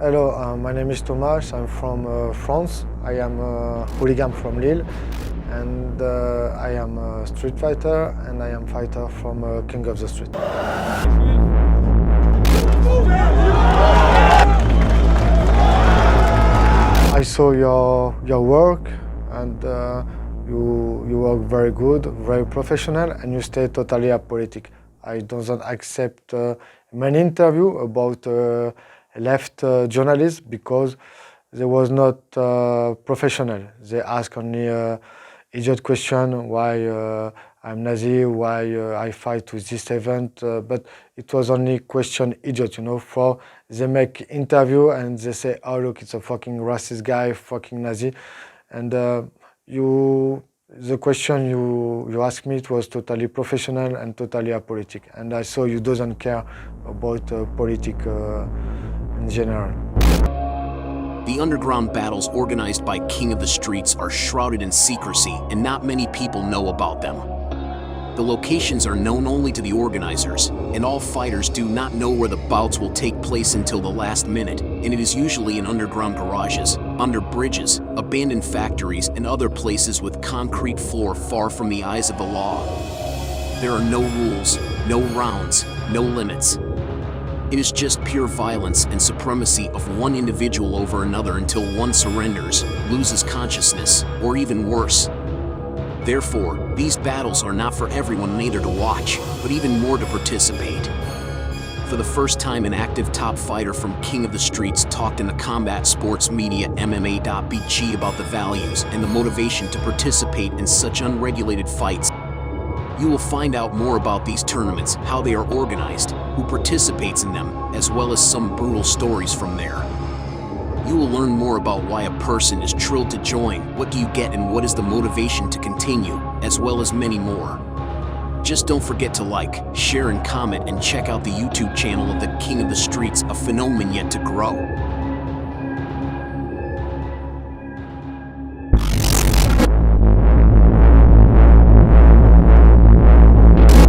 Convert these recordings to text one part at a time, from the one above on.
Hello, my name is Thomas. I'm from France. I am a hooligan from Lille, and I am a street fighter, and I am fighter from King of the Street. I saw your work, and you work very good, very professional, and you stay totally apolitic. I don't accept many interview about left journalists because they was not professional. They ask only idiot question why I'm Nazi, why I fight with this event, but it was only question idiot, you know. For they make interview and they say, oh look, it's a fucking racist guy, fucking Nazi, and the question you asked me, it was totally professional and totally apolitic, and I saw you doesn't care about politics in general. The underground battles organized by King of the Streets are shrouded in secrecy, and not many people know about them. The locations are known only to the organizers, and all fighters do not know where the bouts will take place until the last minute, and it is usually in underground garages, under bridges, abandoned factories, and other places with concrete floor far from the eyes of the law. There are no rules, no rounds, no limits. It is just pure violence and supremacy of one individual over another until one surrenders, loses consciousness, or even worse. Therefore, these battles are not for everyone neither to watch, but even more to participate. For the first time, an active top fighter from King of the Streets talked in the combat sports media MMA.bg about the values and the motivation to participate in such unregulated fights. You will find out more about these tournaments, how they are organized, who participates in them, as well as some brutal stories from there. You will learn more about why a person is thrilled to join, what do you get and what is the motivation to continue, as well as many more. Just don't forget to like, share and comment and check out the YouTube channel of the King of the Streets, a phenomenon yet to grow.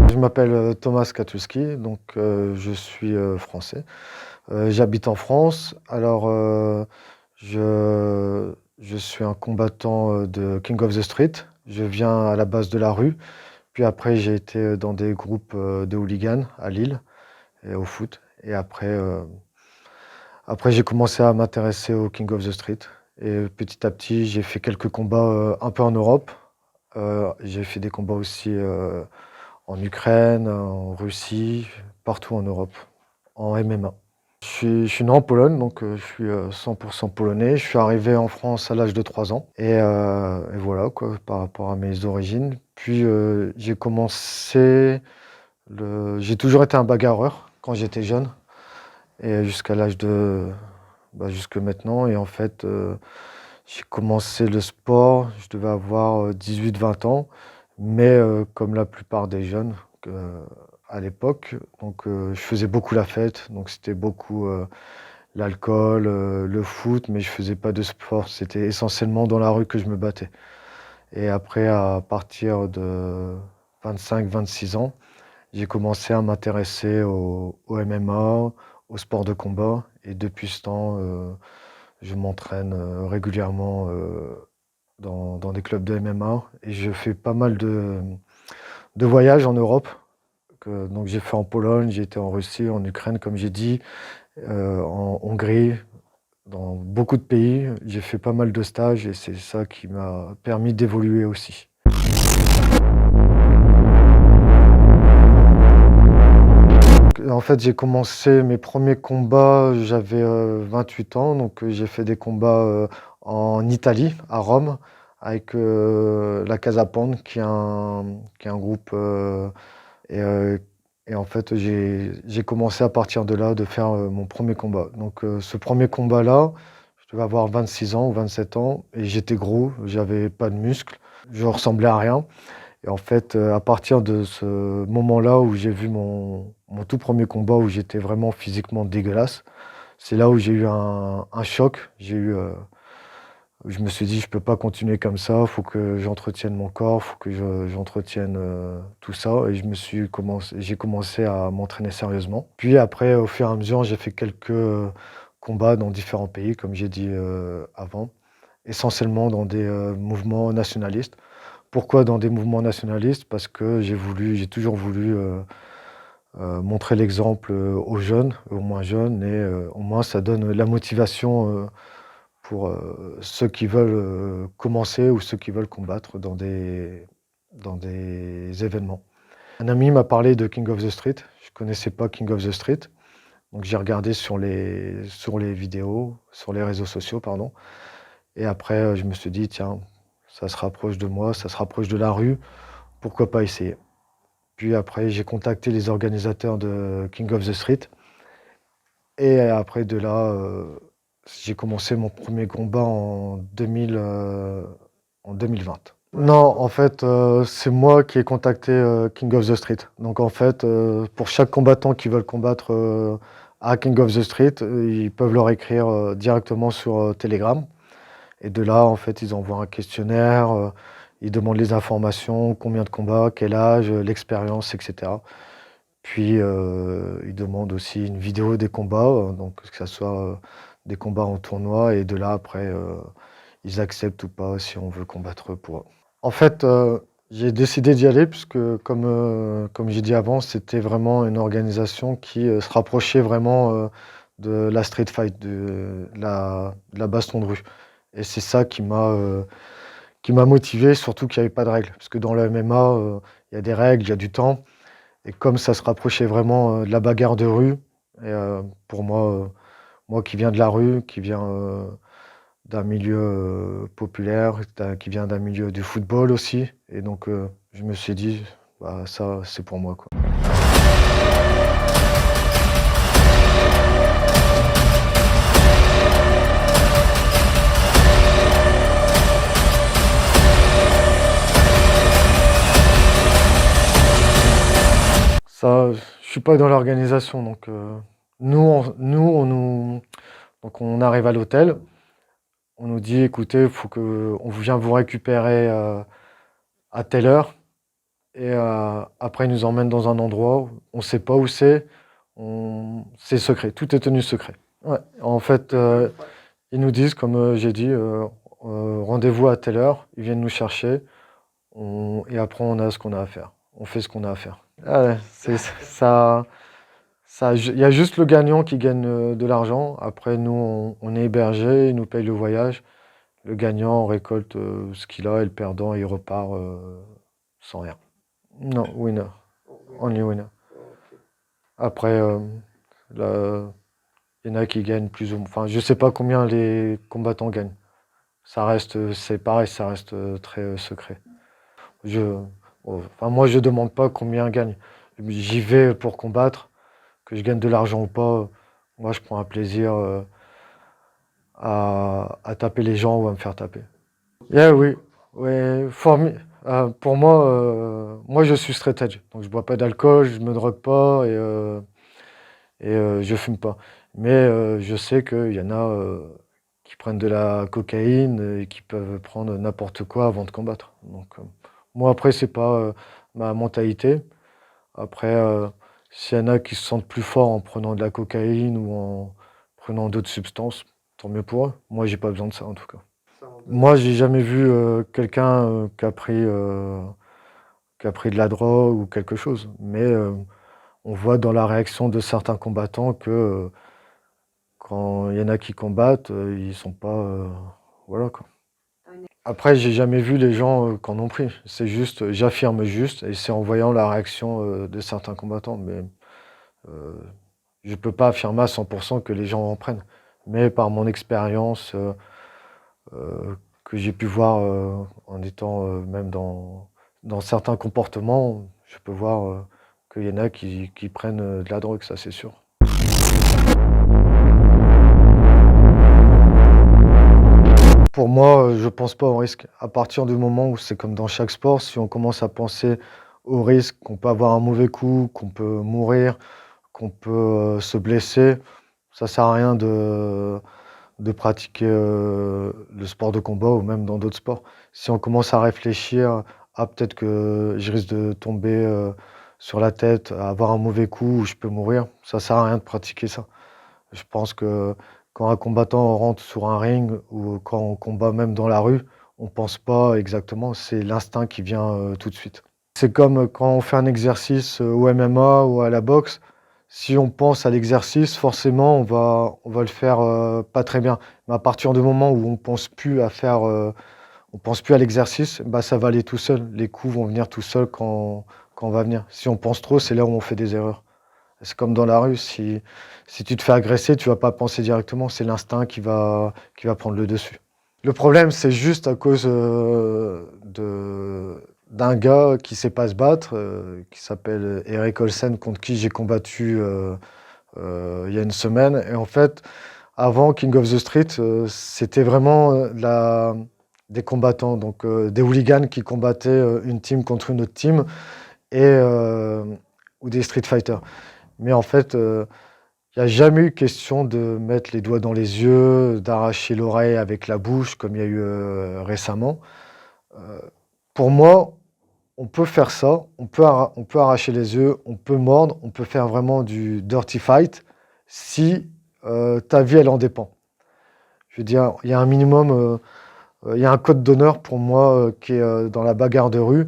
Je m'appelle Thomas Katuski, donc je suis français. J'habite en France. Alors, je suis un combattant de King of the Street. Je viens à la base de la rue. Puis après, j'ai été dans des groupes de hooligans à Lille et au foot. Et après j'ai commencé à m'intéresser au King of the Street. Et petit à petit, j'ai fait quelques combats un peu en Europe. J'ai fait des combats aussi en Ukraine, en Russie, partout en Europe, en MMA. Je suis né en Pologne, donc je suis 100% polonais. Je suis arrivé en France à l'âge de 3 ans. Et voilà, quoi, par rapport à mes origines. Puis j'ai toujours été un bagarreur quand j'étais jeune. Et jusqu'à l'âge de... jusque maintenant. Et en fait, j'ai commencé le sport, je devais avoir 18-20 ans. Mais comme la plupart des jeunes à l'époque, donc je faisais beaucoup la fête, donc c'était beaucoup l'alcool, le foot, mais je faisais pas de sport. C'était essentiellement dans la rue que je me battais. Et après, à partir de 25-26 ans, j'ai commencé à m'intéresser au MMA, au sport de combat. Et depuis ce temps, je m'entraîne régulièrement dans des clubs de MMA et je fais pas mal de voyages en Europe. Donc j'ai fait en Pologne, j'ai été en Russie, en Ukraine, comme j'ai dit, en Hongrie, dans beaucoup de pays. J'ai fait pas mal de stages et c'est ça qui m'a permis d'évoluer aussi. En fait, j'ai commencé mes premiers combats, j'avais 28 ans, donc j'ai fait des combats en Italie, à Rome, avec la Casa Pound, qui est un groupe. Et en fait, j'ai commencé à partir de là de faire mon premier combat. Donc ce premier combat-là, je devais avoir 26 ans ou 27 ans, et j'étais gros, j'avais pas de muscles, je ressemblais à rien. Et en fait, à partir de ce moment-là où j'ai vu mon tout premier combat, où j'étais vraiment physiquement dégueulasse, c'est là où j'ai eu un choc. Je me suis dit, je peux pas continuer comme ça, il faut que j'entretienne mon corps, il faut que j'entretienne tout ça. Et j'ai commencé à m'entraîner sérieusement. Puis après, au fur et à mesure, j'ai fait quelques combat dans différents pays, comme j'ai dit avant, essentiellement dans des mouvements nationalistes. Pourquoi dans des mouvements nationalistes? Parce que j'ai toujours voulu montrer l'exemple aux jeunes, aux moins jeunes, et au moins ça donne la motivation pour ceux qui veulent commencer ou ceux qui veulent combattre dans des événements. Un ami m'a parlé de King of the Street. Je ne connaissais pas King of the Street. Donc j'ai regardé sur les vidéos, sur les réseaux sociaux, pardon. Et après, je me suis dit, tiens, ça se rapproche de moi, ça se rapproche de la rue, pourquoi pas essayer? Puis après, j'ai contacté les organisateurs de King of the Street. Et après de là, j'ai commencé mon premier combat en 2020. Non, en fait, c'est moi qui ai contacté King of the Street. Donc en fait, pour chaque combattant qui veut combattre à King of the Street, ils peuvent leur écrire directement sur Telegram. Et de là, en fait, ils envoient un questionnaire, ils demandent les informations, combien de combats, quel âge, l'expérience, etc. Puis, ils demandent aussi une vidéo des combats, donc que ce soit des combats en tournoi. Et de là, après, ils acceptent ou pas si on veut combattre pour eux. En fait, j'ai décidé d'y aller puisque, comme j'ai dit avant, c'était vraiment une organisation qui se rapprochait vraiment de la street fight, de la baston de rue. Et c'est ça qui m'a motivé, surtout qu'il n'y avait pas de règles. Parce que dans le MMA, il y a des règles, il y a du temps. Et comme ça se rapprochait vraiment de la bagarre de rue, et pour moi, moi qui viens de la rue, qui viens d'un milieu populaire, qui vient d'un milieu du football aussi, et donc je me suis dit, bah, ça c'est pour moi, quoi. Ça, je suis pas dans l'organisation, donc donc on arrive à l'hôtel, on nous dit, écoutez, on vient vous récupérer à telle heure, et après ils nous emmènent dans un endroit où on sait pas où c'est, c'est secret, tout est tenu secret. Ouais, en fait, ils nous disent, comme j'ai dit, rendez-vous à telle heure, ils viennent nous chercher, et après on a ce qu'on a à faire, on fait ce qu'on a à faire. Ah ouais, ça. Il y a juste le gagnant qui gagne de l'argent. Après, nous, on est hébergé, il nous paye le voyage. Le gagnant récolte ce qu'il a et le perdant, il repart sans rien. Non, winner. Only winner. Après, il y en a qui gagnent plus ou moins. Enfin, je sais pas combien les combattants gagnent. Ça reste, c'est pareil, ça reste très secret. Enfin, moi, je demande pas combien gagne. J'y vais pour combattre. Que je gagne de l'argent ou pas, moi je prends un plaisir à taper les gens ou à me faire taper. Yeah, oui, ouais, pour moi, moi je suis straight edge, donc je bois pas d'alcool, je me drogue pas et je fume pas. Mais je sais qu'il y en a qui prennent de la cocaïne et qui peuvent prendre n'importe quoi avant de combattre. Donc moi après c'est pas ma mentalité. Après, s'il y en a qui se sentent plus forts en prenant de la cocaïne ou en prenant d'autres substances, tant mieux pour eux. Moi, j'ai pas besoin de ça en tout cas. Moi, j'ai jamais vu quelqu'un qui a pris de la drogue ou quelque chose. Mais on voit dans la réaction de certains combattants que quand il y en a qui combattent, ils sont pas, voilà quoi. Après, j'ai jamais vu les gens qui en ont pris. C'est juste, j'affirme juste, et c'est en voyant la réaction de certains combattants. Mais je peux pas affirmer à 100% que les gens en prennent. Mais par mon expérience que j'ai pu voir en étant même dans certains comportements, je peux voir qu'il y en a qui prennent de la drogue, ça c'est sûr. Pour moi, je pense pas au risque. À partir du moment où c'est comme dans chaque sport, si on commence à penser au risque, qu'on peut avoir un mauvais coup, qu'on peut mourir, qu'on peut se blesser, ça sert à rien de pratiquer le sport de combat ou même dans d'autres sports. Si on commence à réfléchir, ah peut-être que je risque de tomber sur la tête, à avoir un mauvais coup ou je peux mourir, ça sert à rien de pratiquer ça. Je pense que quand un combattant rentre sur un ring ou quand on combat même dans la rue, on ne pense pas exactement, c'est l'instinct qui vient tout de suite. C'est comme quand on fait un exercice au MMA ou à la boxe, si on pense à l'exercice, forcément on va le faire pas très bien. Mais à partir du moment où on pense plus à faire, on pense plus à l'exercice, bah ça va aller tout seul. Les coups vont venir tout seuls quand on va venir. Si on pense trop, c'est là où on fait des erreurs. C'est comme dans la rue, si tu te fais agresser, tu vas pas penser directement, c'est l'instinct qui va prendre le dessus. Le problème, c'est juste à cause d'un gars qui sait pas se battre, qui s'appelle Eric Olsen, contre qui j'ai combattu il y a une semaine. Et en fait, avant King of the Street, c'était vraiment des combattants, donc des hooligans qui combattaient une team contre une autre team, ou des street fighters. Mais en fait, il n'y a jamais eu question de mettre les doigts dans les yeux, d'arracher l'oreille avec la bouche, comme il y a eu récemment. Pour moi, on peut faire ça, on peut arracher les yeux, on peut mordre, on peut faire vraiment du dirty fight si ta vie, elle en dépend. Je veux dire, il y a un minimum, il y a un code d'honneur pour moi qui est dans la bagarre de rue.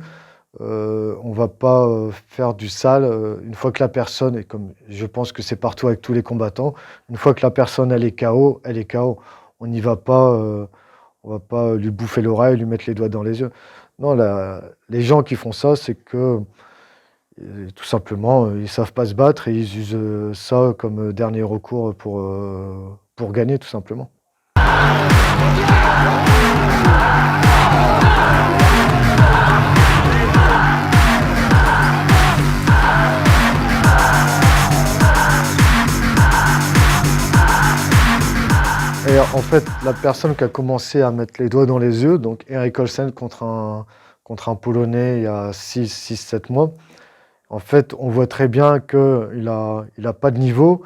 On va pas faire du sale une fois que la personne, et comme je pense que c'est partout avec tous les combattants, une fois que la personne elle est KO, elle est KO. On n'y va pas, on va pas lui bouffer l'oreille, lui mettre les doigts dans les yeux. Non, les gens qui font ça, c'est que tout simplement, ils savent pas se battre et ils usent ça comme dernier recours pour gagner, tout simplement. Et en fait, la personne qui a commencé à mettre les doigts dans les yeux, donc Eric Olsen contre un Polonais il y a 6-7 mois, en fait, on voit très bien qu'il a pas de niveau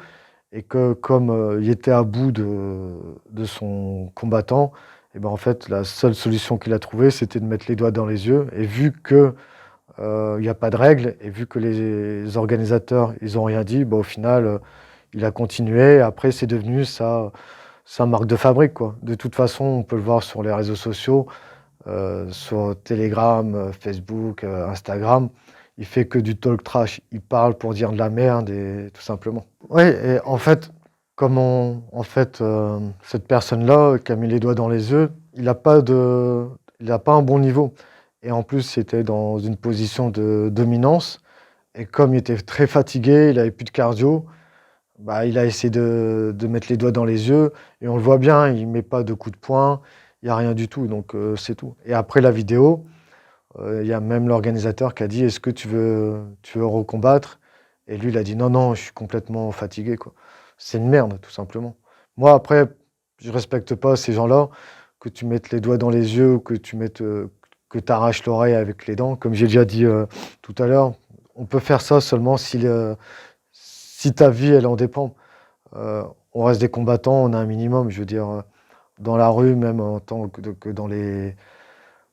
et que comme il était à bout de son combattant, et ben en fait, la seule solution qu'il a trouvée, c'était de mettre les doigts dans les yeux. Et vu que il n'y a pas de règles et vu que les organisateurs, ils ont rien dit, bah, au final, il a continué. Après, c'est devenu sa marque de fabrique, quoi. De toute façon, on peut le voir sur les réseaux sociaux, sur Telegram, Facebook, Instagram. Il fait que du talk trash. Il parle pour dire de la merde et tout simplement. Oui, et en fait, cette personne-là qui a mis les doigts dans les yeux, il n'a pas un bon niveau. Et en plus, il était dans une position de dominance. Et comme il était très fatigué, il avait plus de cardio, bah, il a essayé de mettre les doigts dans les yeux. Et on le voit bien, il met pas de coup de poing, il n'y a rien du tout. Donc c'est tout. Et après la vidéo, il y a même l'organisateur qui a dit: est-ce que tu veux recombattre? Et lui, il a dit: non, non, je suis complètement fatigué, quoi. C'est une merde, tout simplement. Moi, après, je respecte pas ces gens-là, que tu mettes les doigts dans les yeux ou que tu arraches l'oreille avec les dents. Comme j'ai déjà dit tout à l'heure, on peut faire ça seulement si ta vie, elle en dépend. On reste des combattants, on a un minimum. Je veux dire, dans la rue, même en tant que dans les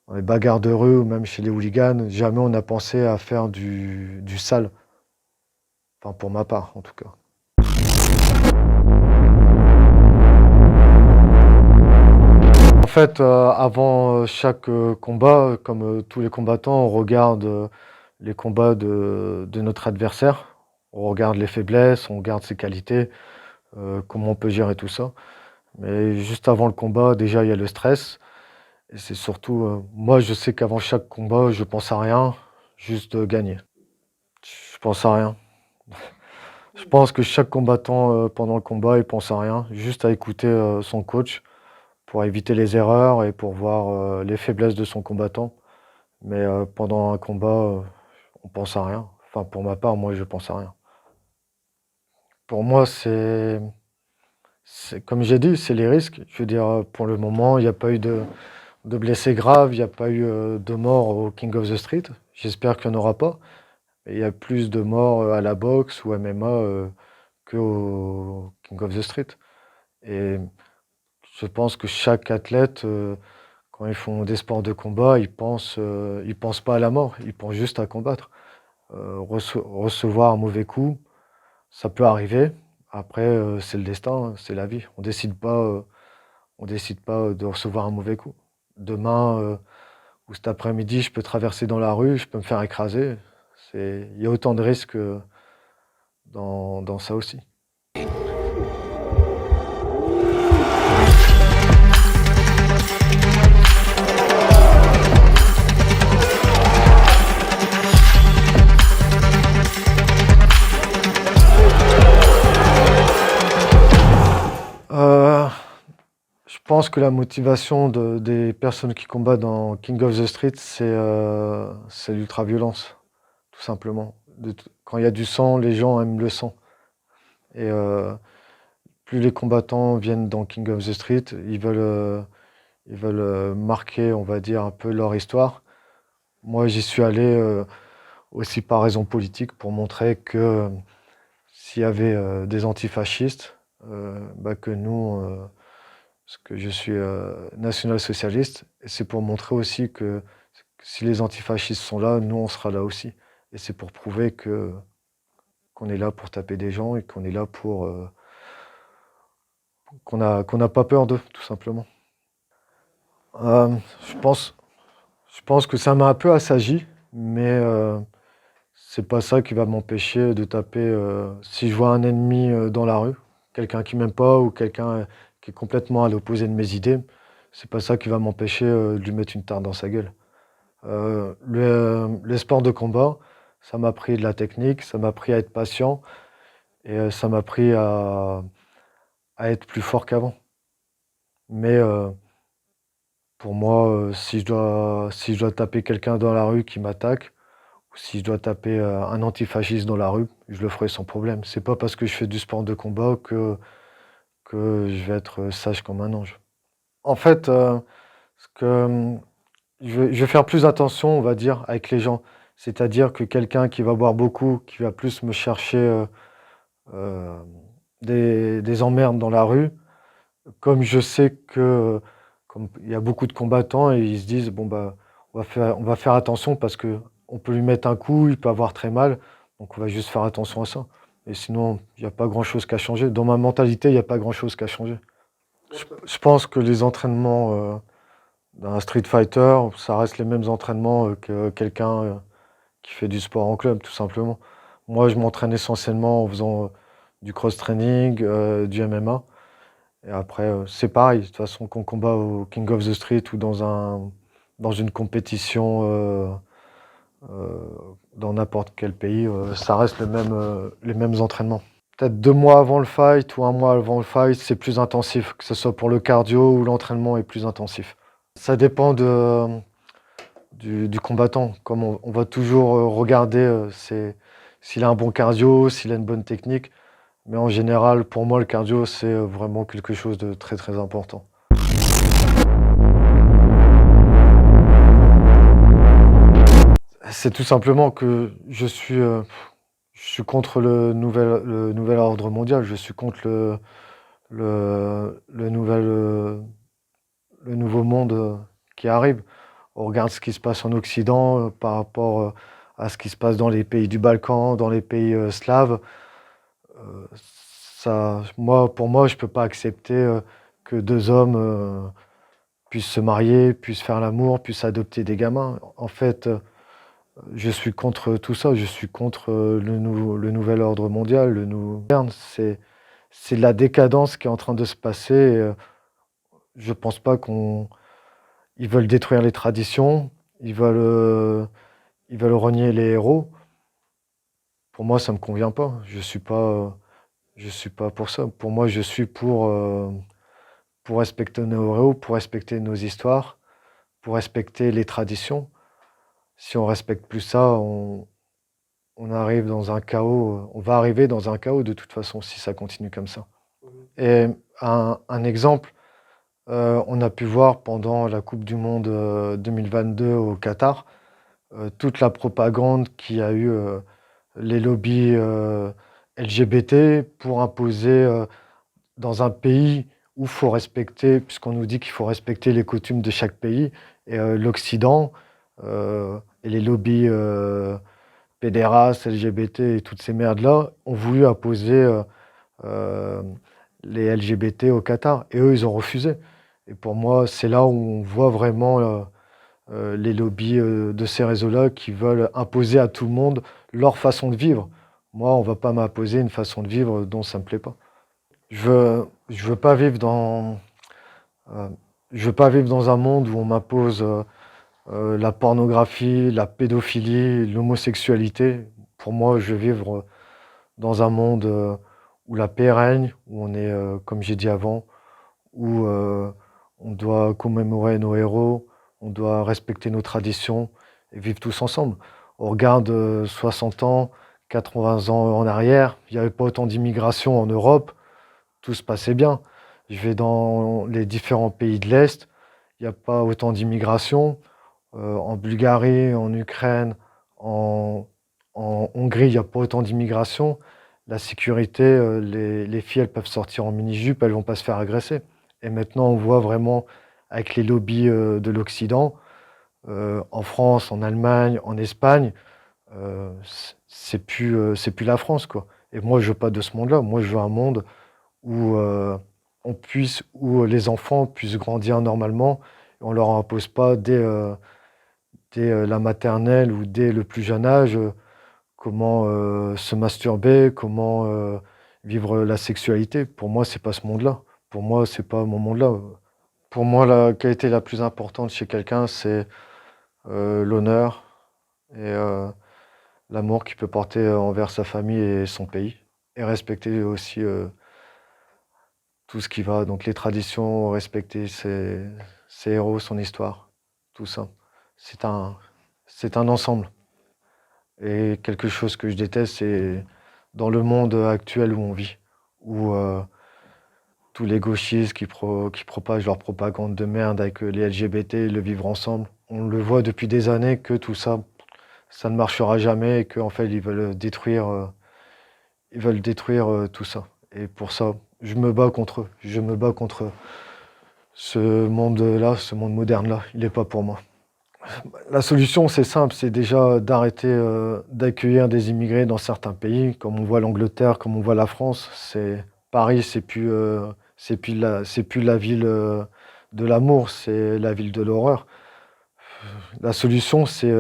bagarres de rue ou même chez les hooligans, jamais on a pensé à faire du sale. Enfin, pour ma part, en tout cas. En fait, avant chaque combat, comme tous les combattants, on regarde les combats de notre adversaire. On regarde les faiblesses, on regarde ses qualités, comment on peut gérer tout ça. Mais juste avant le combat, déjà, il y a le stress. Et c'est surtout, moi, je sais qu'avant chaque combat, je pense à rien, juste gagner. Je pense à rien. Je pense que chaque combattant, pendant le combat, il pense à rien, juste à écouter son coach pour éviter les erreurs et pour voir les faiblesses de son combattant. Mais pendant un combat, on pense à rien. Enfin, pour ma part, moi, je pense à rien. Pour moi, comme j'ai dit, c'est les risques. Je veux dire, pour le moment, il n'y a pas eu de blessés graves, il n'y a pas eu de morts au King of the Street. J'espère qu'il n'y en aura pas. Et il y a plus de morts à la boxe ou MMA qu'au King of the Street. Et je pense que chaque athlète, quand ils font des sports de combat, ils pensent pas à la mort, ils pensent juste à combattre. Recevoir un mauvais coup, ça peut arriver. Après, c'est le destin, hein, c'est la vie. On décide pas de recevoir un mauvais coup. Demain ou cet après-midi, je peux traverser dans la rue, je peux me faire écraser. Il y a autant de risques dans ça aussi. Euh, je pense que la motivation des personnes qui combattent dans King of the Street, c'est l'ultra-violence, tout simplement. Quand il y a du sang, les gens aiment le sang. Et plus les combattants viennent dans King of the Street, ils veulent marquer, on va dire, un peu leur histoire. Moi, j'y suis allé aussi par raison politique pour montrer que s'il y avait des antifascistes, que nous, parce que je suis national-socialiste, et c'est pour montrer aussi que si les antifascistes sont là, nous, on sera là aussi. Et c'est pour prouver qu'on est là pour taper des gens et qu'on est là pour qu'on n'a pas peur d'eux, tout simplement. Euh, je pense, je pense que ça m'a un peu assagi, mais c'est pas ça qui va m'empêcher de taper. Si je vois un ennemi dans la rue, quelqu'un qui m'aime pas ou quelqu'un qui est complètement à l'opposé de mes idées, c'est pas ça qui va m'empêcher de lui mettre une tarte dans sa gueule. Les sports de combat, ça m'a appris de la technique, ça m'a appris à être patient et ça m'a appris à être plus fort qu'avant. Mais pour moi, si je dois taper quelqu'un dans la rue qui m'attaque, ou si je dois taper un antifasciste dans la rue, je le ferai sans problème. C'est pas parce que je fais du sport de combat que je vais être sage comme un ange. En fait, ce que, je vais faire plus attention, on va dire, avec les gens. C'est-à-dire que quelqu'un qui va boire beaucoup, qui va plus me chercher euh, des emmerdes dans la rue, comme je sais que comme il y a beaucoup de combattants et ils se disent bon bah on va faire attention parce que on peut lui mettre un coup, il peut avoir très mal, donc on va juste faire attention à ça. Et sinon, il n'y a pas grand-chose qu'à changer. Dans ma mentalité, il n'y a pas grand-chose qu'à changer. Je pense que les entraînements d'un street fighter, ça reste les mêmes entraînements que quelqu'un qui fait du sport en club, tout simplement. Moi, je m'entraîne essentiellement en faisant du cross-training, du MMA. Et après, c'est pareil, de toute façon, qu'on combat au King of the Street ou dans une compétition euh, dans n'importe quel pays, ça reste les mêmes entraînements. Peut-être 2 mois avant le fight ou un mois avant le fight, c'est plus intensif, que ce soit pour le cardio ou l'entraînement est plus intensif. Ça dépend du combattant. Comme on va toujours regarder s'il a un bon cardio, s'il a une bonne technique. Mais en général, pour moi, le cardio, c'est vraiment quelque chose de très très important. C'est tout simplement que je suis contre le nouvel ordre mondial, je suis contre le nouveau monde qui arrive. On regarde ce qui se passe en Occident par rapport à ce qui se passe dans les pays du Balkan, dans les pays slaves. Pour moi, je ne peux pas accepter que deux hommes puissent se marier, puissent faire l'amour, puissent adopter des gamins. En fait, je suis contre tout ça. Je suis contre le nouvel ordre mondial. C'est la décadence qui est en train de se passer. Je pense pas ils veulent détruire les traditions. Ils veulent renier les héros. Pour moi, ça me convient pas. Je suis pas pour ça. Pour moi, je suis pour respecter nos héros, pour respecter nos histoires, pour respecter les traditions. Si on respecte plus ça, on arrive dans un chaos. On va arriver dans un chaos de toute façon si ça continue comme ça. Et un exemple, on a pu voir pendant la Coupe du Monde 2022 au Qatar, toute la propagande qu'il y a eu, les lobbies LGBT pour imposer dans un pays où il faut respecter, puisqu'on nous dit qu'il faut respecter les coutumes de chaque pays, et l'Occident et les lobbies pédérastes, LGBT et toutes ces merdes-là ont voulu imposer euh, les LGBT au Qatar. Et eux, ils ont refusé. Et pour moi, c'est là où on voit vraiment les lobbies de ces réseaux-là qui veulent imposer à tout le monde leur façon de vivre. Moi, on ne va pas m'imposer une façon de vivre dont ça ne me plaît pas. Je veux pas vivre euh, je veux pas vivre dans un monde où on m'impose la pornographie, la pédophilie, l'homosexualité. Pour moi, je veux vivre dans un monde où la paix règne, où on est, comme j'ai dit avant, où on doit commémorer nos héros, on doit respecter nos traditions et vivre tous ensemble. On regarde 60 ans, 80 ans en arrière, il n'y avait pas autant d'immigration en Europe, tout se passait bien. Je vais dans les différents pays de l'Est, il n'y a pas autant d'immigration. En Bulgarie, en Ukraine, en, en Hongrie, il n'y a pas autant d'immigration. La sécurité, les filles, elles peuvent sortir en mini-jupe, elles vont pas se faire agresser. Et maintenant, on voit vraiment avec les lobbies de l'Occident, en France, en Allemagne, en Espagne, c'est plus la France, quoi. Et moi, je veux pas de ce monde-là. Moi, je veux un monde où où les enfants puissent grandir normalement. Et on leur impose pas dès la maternelle ou dès le plus jeune âge comment se masturber, comment vivre la sexualité. Pour moi, c'est pas ce monde-là. Pour moi, c'est pas mon monde-là. Pour moi, la qualité la plus importante chez quelqu'un, c'est l'honneur et l'amour qu'il peut porter envers sa famille et son pays. Et respecter aussi tout ce qui va. Donc les traditions, respecter ses héros, son histoire, tout ça. C'est c'est un ensemble. Et quelque chose que je déteste, c'est dans le monde actuel où on vit, où tous les gauchistes qui propagent leur propagande de merde avec les LGBT, le vivre ensemble, on le voit depuis des années que tout ça, ça ne marchera jamais et qu'en fait ils veulent détruire tout ça. Et pour ça, je me bats contre eux. Je me bats contre ce monde-là, ce monde moderne-là. Il n'est pas pour moi. La solution, c'est simple, c'est déjà d'arrêter d'accueillir des immigrés dans certains pays, comme on voit l'Angleterre, comme on voit la France. C'est Paris, c'est plus la ville de l'amour, c'est la ville de l'horreur. La solution, c'est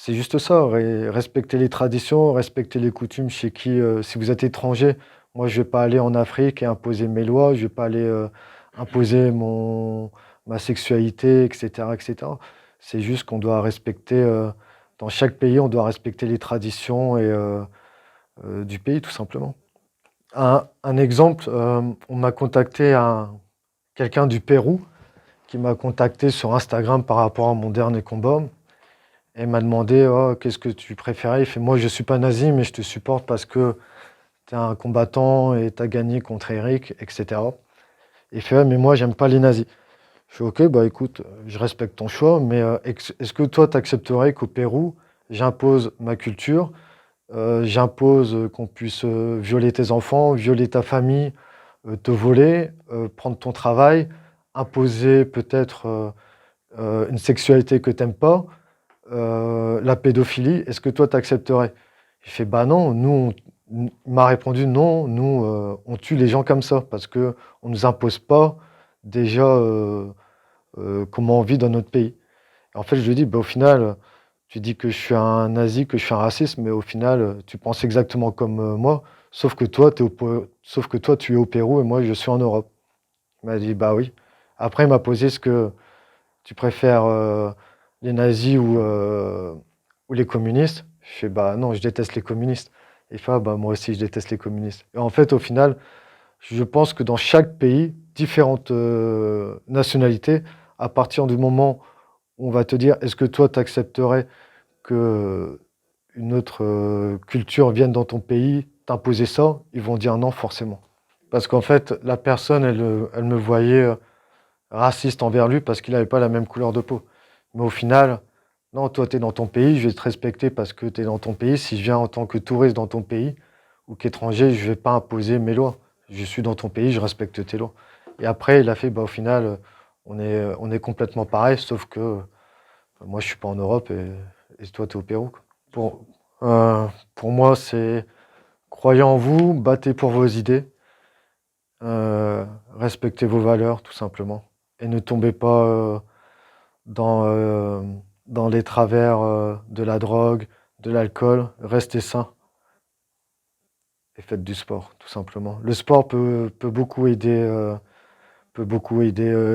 juste ça, respecter les traditions, respecter les coutumes chez qui, si vous êtes étranger, moi je vais pas aller en Afrique et imposer mes lois, je vais pas aller imposer ma sexualité, etc., etc. C'est juste qu'on doit respecter, dans chaque pays, on doit respecter les traditions du pays, tout simplement. Un exemple, on m'a contacté quelqu'un du Pérou qui m'a contacté sur Instagram par rapport à mon dernier combat. Et il m'a demandé oh, qu'est-ce que tu préférais. Il fait moi je suis pas nazi mais je te supporte parce que tu es un combattant et tu as gagné contre Eric, etc. Il fait ouais, mais moi j'aime pas les nazis. Je fais ok bah écoute, je respecte ton choix, mais est-ce que toi tu accepterais qu'au Pérou j'impose ma culture, j'impose qu'on puisse violer tes enfants, violer ta famille, te voler, prendre ton travail, imposer peut-être une sexualité que t'aimes pas, la pédophilie, est-ce que toi t'accepterais? Il fait bah non, il m'a répondu non, nous on tue les gens comme ça parce que on nous impose pas déjà comment on vit dans notre pays. Et en fait, je lui dis bah au final, tu dis que je suis un nazi, que je suis un raciste, mais au final, tu penses exactement comme moi, sauf que toi, sauf que toi, tu es au Pérou et moi, je suis en Europe. Il m'a dit bah oui. Après, il m'a posé ce que tu préfères les nazis ou les communistes? Je fais bah non, je déteste les communistes. Il fait ah, bah moi aussi je déteste les communistes. Et en fait, au final, je pense que dans chaque pays, différentes nationalités, à partir du moment où on va te dire est-ce que toi tu accepterais que une autre culture vienne dans ton pays, t'imposer ça, ils vont dire non forcément. Parce qu'en fait, la personne, elle me voyait raciste envers lui parce qu'il n'avait pas la même couleur de peau. Mais au final, non, toi, tu es dans ton pays, je vais te respecter parce que tu es dans ton pays. Si je viens en tant que touriste dans ton pays ou qu'étranger, je ne vais pas imposer mes lois. Je suis dans ton pays, je respecte tes lois. Et après, il a fait, bah, au final, on est complètement pareil, sauf que moi, je suis pas en Europe et toi, tu es au Pérou, quoi. Pour moi, c'est croyez en vous, battez pour vos idées. respectez vos valeurs, tout simplement. Et ne tombez pas dans, dans les travers de la drogue, de l'alcool. Restez sain et faites du sport, tout simplement. Le sport peut beaucoup aider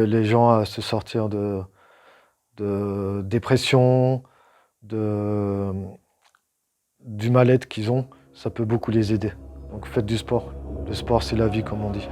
les gens à se sortir de dépression, de, du mal-être qu'ils ont. Ça peut beaucoup les aider. Donc faites du sport. Le sport, c'est la vie, comme on dit.